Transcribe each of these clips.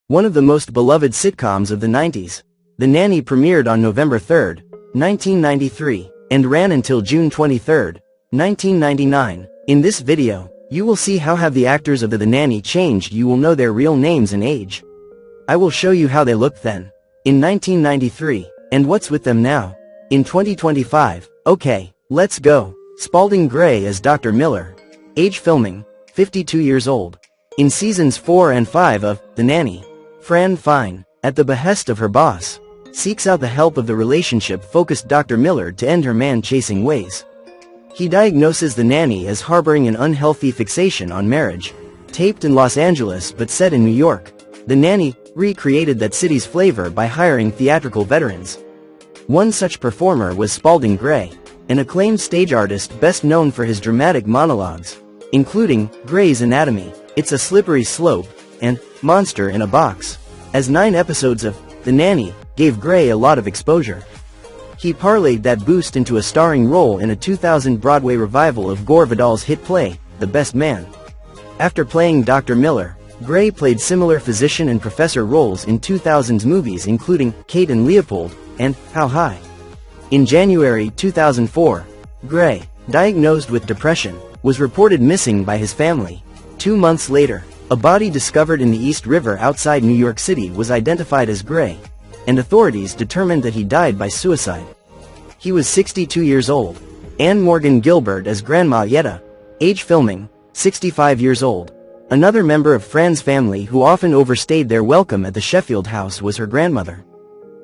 one of the most beloved sitcoms of the 90s. The Nanny premiered on November 3, 1993, and ran until June 23, 1999. In this video, you will see how have the actors of The Nanny changed. You will know their real names and age. I will show you how they looked then, in 1993, and what's with them now, in 2025. Okay, let's go. Spalding Gray as Dr. Miller. Age filming, 52 years old. In seasons 4 and 5 of The Nanny, Fran Fine, at the behest of her boss, seeks out the help of the relationship-focused Dr. Miller to end her man-chasing ways. He diagnoses the nanny as harboring an unhealthy fixation on marriage. Taped in Los Angeles but set in New York, The Nanny recreated that city's flavor by hiring theatrical veterans. One such performer was Spalding Gray, an acclaimed stage artist best known for his dramatic monologues, including Gray's Anatomy, It's a Slippery Slope, and Monster in a Box. As 9 episodes of The Nanny gave Gray a lot of exposure, he parlayed that boost into a starring role in a 2000 Broadway revival of Gore Vidal's hit play, The Best Man. After playing Dr. Miller, Gray played similar physician and professor roles in 2000s movies including Kate and Leopold and How High. In January 2004, Gray, diagnosed with depression, was reported missing by his family. 2 months later, a body discovered in the East River outside New York City was identified as Gray, and authorities determined that he died by suicide. He was 62 years old. And Morgan Guilbert as Grandma Yetta. Age filming, 65 years old. Another member of Fran's family who often overstayed their welcome at the Sheffield house was her grandmother,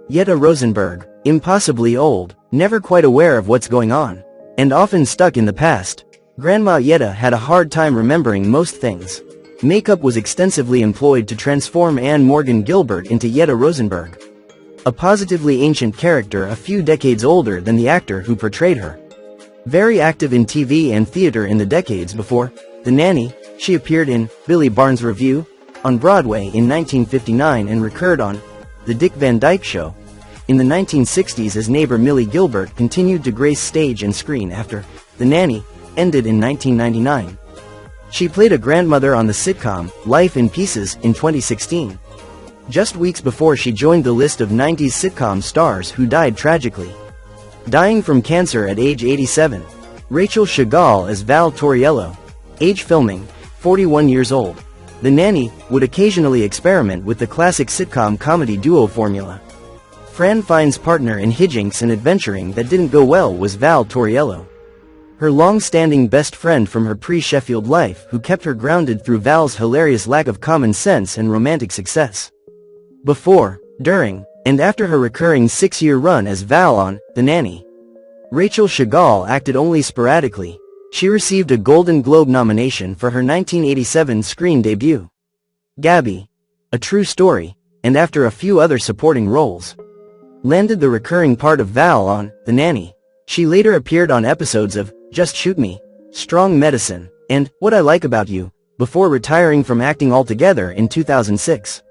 Yetta Rosenberg, impossibly old, never quite aware of what's going on, and often stuck in the past. Grandma Yetta had a hard time remembering most things. Makeup was extensively employed to transform Anne Morgan Guilbert into Yetta Rosenberg, a positively ancient character a few decades older than the actor who portrayed her. Very active in TV and theater in the decades before The Nanny, she appeared in Billy Barnes Review on Broadway in 1959 and recurred on The Dick Van Dyke Show in the 1960s as neighbor Millie Gilbert continued to grace stage and screen after The Nanny ended in 1999. She played a grandmother on the sitcom Life in Pieces in 2016. Just weeks before she joined the list of 90s sitcom stars who died tragically, dying from cancer at age 87. Rachel Chagall as Val Torriello. Age filming, 41 years old. The Nanny would occasionally experiment with the classic sitcom comedy duo formula. Fran Fine's partner in hijinks and adventuring that didn't go well was Val Torriello, her long-standing best friend from her pre-Sheffield life who kept her grounded through Val's hilarious lack of common sense and romantic success. Before, during, and after her recurring 6-year run as Val on The Nanny, Rachel Chagall acted only sporadically. She received a Golden Globe nomination for her 1987 screen debut, Gabby, A True Story, and after a few other supporting roles, landed the recurring part of Val on The Nanny. She later appeared on episodes of Just Shoot Me, Strong Medicine, and What I Like About You, before retiring from acting altogether in 2006.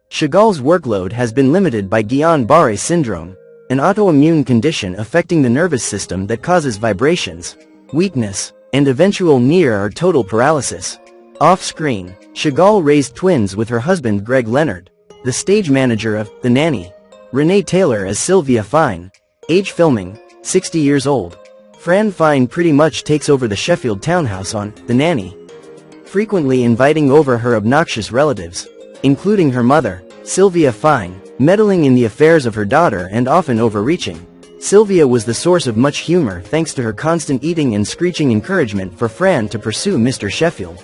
Chagall's workload has been limited by Guillain-Barré syndrome, an autoimmune condition affecting the nervous system that causes vibrations, weakness, and eventual near or total paralysis. Off-screen, Chagall raised twins with her husband Greg Leonard, the stage manager of The Nanny. Renee Taylor as Sylvia Fine. Age filming, 60 years old. Fran Fine pretty much takes over the Sheffield townhouse on The Nanny, frequently inviting over her obnoxious relatives, including her mother, Sylvia Fine, meddling in the affairs of her daughter and often overreaching. Sylvia was the source of much humor thanks to her constant eating and screeching encouragement for Fran to pursue Mr. Sheffield.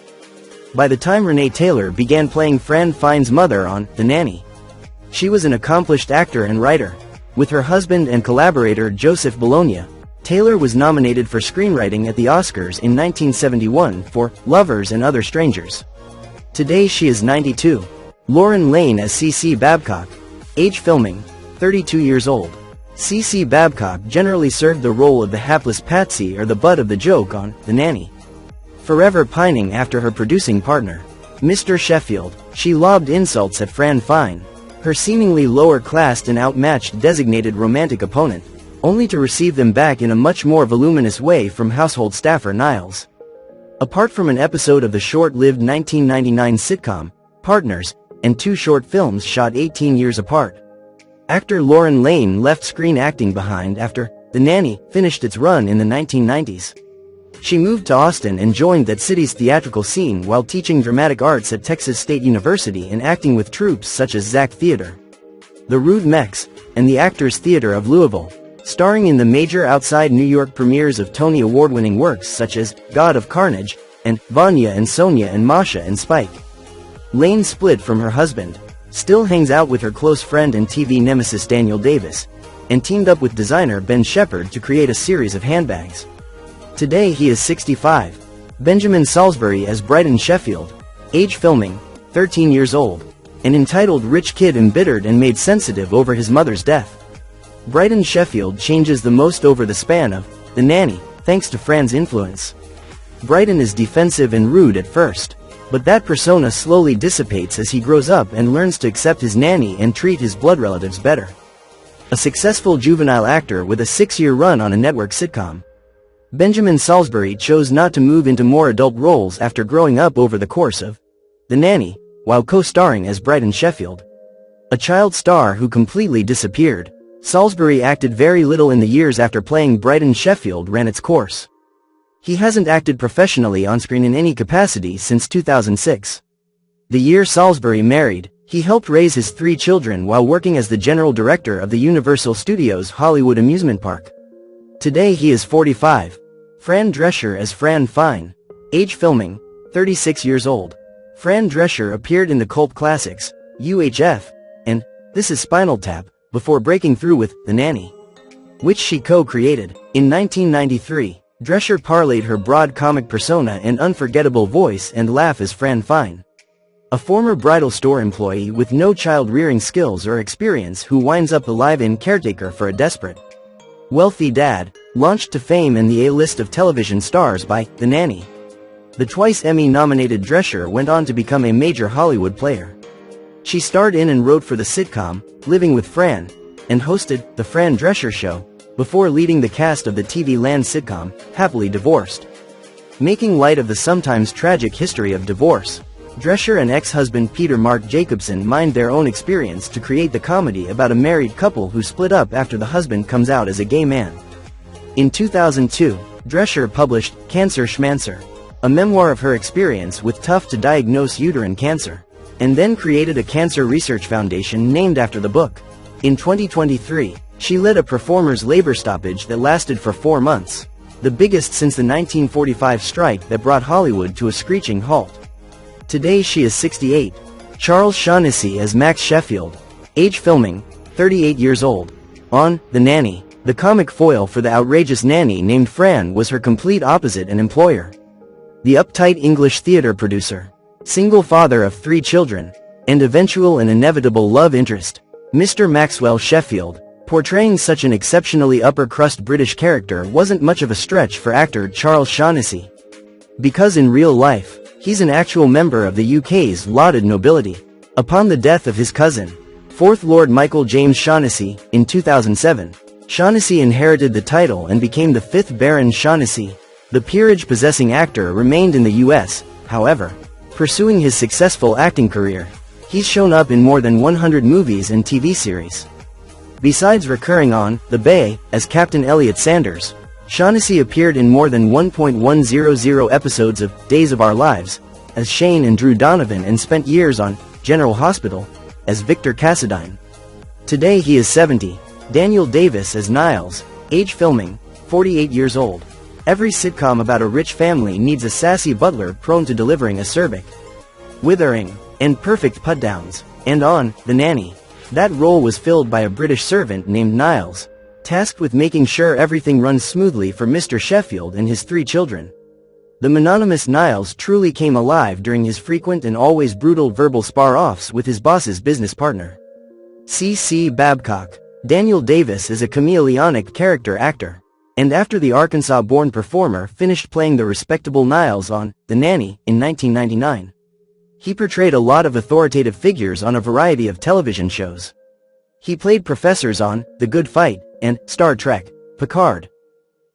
By the time Renee Taylor began playing Fran Fine's mother on The Nanny, she was an accomplished actor and writer. With her husband and collaborator Joseph Bologna, Taylor was nominated for screenwriting at the Oscars in 1971 for Lovers and Other Strangers. Today she is 92. Lauren Lane as CC Babcock. Age filming, 32 years old. CC Babcock generally served the role of the hapless patsy or the butt of the joke on The Nanny, forever pining after her producing partner, Mr. Sheffield. She lobbed insults at Fran Fine, her seemingly lower-classed and outmatched designated romantic opponent, only to receive them back in a much more voluminous way from household staffer Niles. Apart from an episode of the short-lived 1999 sitcom Partners, and 2 short films shot 18 years apart. Actor Lauren Lane left screen acting behind after The Nanny finished its run in the 1990s. She moved to Austin and joined that city's theatrical scene while teaching dramatic arts at Texas State University and acting with troupes such as Zach Theater, the Rude Mex, and the Actors Theater of Louisville, starring in the major outside New York premieres of Tony Award-winning works such as God of Carnage and Vanya and Sonia and Masha and Spike. Lane split from her husband, still hangs out with her close friend and TV nemesis Daniel Davis, and teamed up with designer Ben Shepherd to create a series of handbags. Today he is 65. Benjamin Salisbury as Brighton Sheffield, age filming, 13 years old, and entitled Rich Kid embittered and made sensitive over his mother's death. Brighton Sheffield changes the most over the span of The Nanny, thanks to Fran's influence. Brighton is defensive and rude at first, but that persona slowly dissipates as he grows up and learns to accept his nanny and treat his blood relatives better. A successful juvenile actor with a 6-year run on a network sitcom, Benjamin Salisbury chose not to move into more adult roles after growing up over the course of The Nanny, while co-starring as Brighton Sheffield. A child star who completely disappeared, Salisbury acted very little in the years after playing Brighton Sheffield ran its course. He hasn't acted professionally on screen in any capacity since 2006. The year Salisbury married, he helped raise his 3 children while working as the general director of the Universal Studios Hollywood Amusement Park. Today he is 45. Fran Drescher as Fran Fine, age filming, 36 years old. Fran Drescher appeared in the cult classics, UHF, and This Is Spinal Tap, before breaking through with The Nanny, which she co-created. In 1993, Drescher parlayed her broad comic persona and unforgettable voice and laugh as Fran Fine, a former bridal store employee with no child-rearing skills or experience who winds up a live-in caretaker for a desperate, wealthy dad, launched to fame and the A-list of television stars by The Nanny. The twice Emmy-nominated Drescher went on to become a major Hollywood player. She starred in and wrote for the sitcom Living with Fran, and hosted The Fran Drescher Show, before leading the cast of the TV Land sitcom Happily Divorced. Making light of the sometimes tragic history of divorce, Drescher and ex-husband Peter Mark Jacobson mined their own experience to create the comedy about a married couple who split up after the husband comes out as a gay man. In 2002, Drescher published Cancer Schmancer, a memoir of her experience with tough-to-diagnose uterine cancer, and then created a cancer research foundation named after the book. In 2023, she led a performers' labor stoppage that lasted for 4 months, the biggest since the 1945 strike that brought Hollywood to a screeching halt. Today she is 68. Charles Shaughnessy as Max Sheffield, age filming, 38 years old. On The Nanny, the comic foil for the outrageous nanny named Fran was her complete opposite and employer. The uptight English theater producer, single father of 3 children, and eventual and inevitable love interest, Mr. Maxwell Sheffield, portraying such an exceptionally upper-crust British character wasn't much of a stretch for actor Charles Shaughnessy. Because in real life, he's an actual member of the UK's lauded nobility. Upon the death of his cousin, 4th Lord Michael James Shaughnessy, in 2007, Shaughnessy inherited the title and became the 5th Baron Shaughnessy. The peerage-possessing actor remained in the US, however, pursuing his successful acting career. He's shown up in more than 100 movies and TV series. Besides recurring on The Bay as Captain Elliot Sanders, Shaughnessy appeared in more than 1.100 episodes of Days of Our Lives as Shane and Drew Donovan and spent years on General Hospital as Victor Cassadine. Today he is 70. Daniel Davis as Niles, age filming, 48 years old. Every sitcom about a rich family needs a sassy butler prone to delivering acerbic, withering, and perfect put-downs, and on The Nanny, that role was filled by a British servant named Niles, tasked with making sure everything runs smoothly for Mr. Sheffield and his 3 children. The mononymous Niles truly came alive during his frequent and always brutal verbal spar-offs with his boss's business partner, C.C. Babcock. Daniel Davis is a chameleonic character actor, and after the Arkansas-born performer finished playing the respectable Niles on The Nanny in 1999, he portrayed a lot of authoritative figures on a variety of television shows. He played professors on The Good Fight and Star Trek, Picard,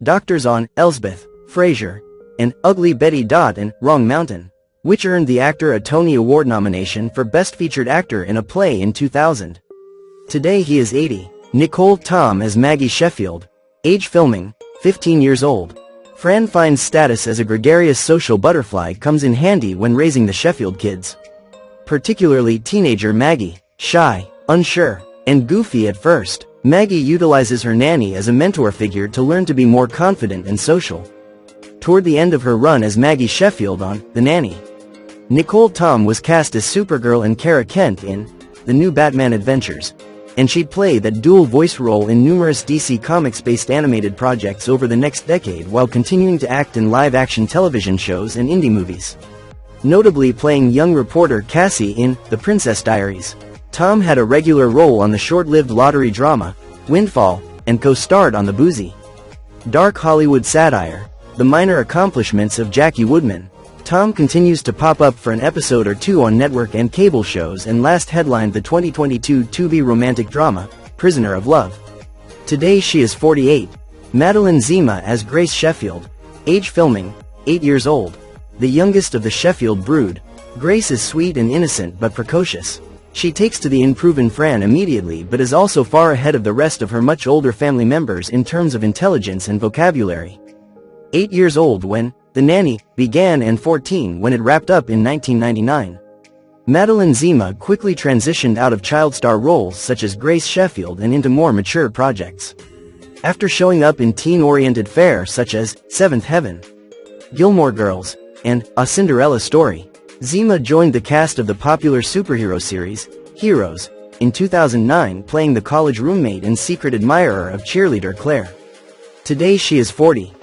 doctors on Elsbeth, Frasier, and Ugly Betty Dot and Wrong Mountain. which earned the actor a Tony Award nomination for Best Featured Actor in a Play in 2000. Today he is 80. Nicholle Tom as Maggie Sheffield. Age filming, 15 years old. Fran finds status as a gregarious social butterfly comes in handy when raising the Sheffield kids. Particularly teenager Maggie, shy, unsure, and goofy at first. Maggie utilizes her nanny as a mentor figure to learn to be more confident and social. Toward the end of her run as Maggie Sheffield on The Nanny, Nicholle Tom was cast as Supergirl and Kara Kent in The New Batman Adventures, and she'd play that dual voice role in numerous DC Comics-based animated projects over the next decade while continuing to act in live-action television shows and indie movies. Notably playing young reporter Cassie in The Princess Diaries. Tom had a regular role on the short-lived lottery drama, Windfall, and co-starred on the boozy, dark Hollywood satire, The Minor Accomplishments of Jackie Woodman. Tom continues to pop up for an episode or two on network and cable shows and last headlined the 2022 Tubi romantic drama, Prisoner of Love. Today she is 48. Madeline Zima as Grace Sheffield. Age filming, 8 years old. The youngest of the Sheffield brood, Grace is sweet and innocent but precocious. She takes to the unproven Fran immediately but is also far ahead of the rest of her much older family members in terms of intelligence and vocabulary. 8 years old when The Nanny began and 14 when it wrapped up in 1999. Madeline Zima quickly transitioned out of child star roles such as Grace Sheffield and into more mature projects. After showing up in teen-oriented fare such as Seventh Heaven, Gilmore Girls, and A Cinderella Story, Zima joined the cast of the popular superhero series, Heroes, in 2009 playing the college roommate and secret admirer of cheerleader Claire. Today she is 40.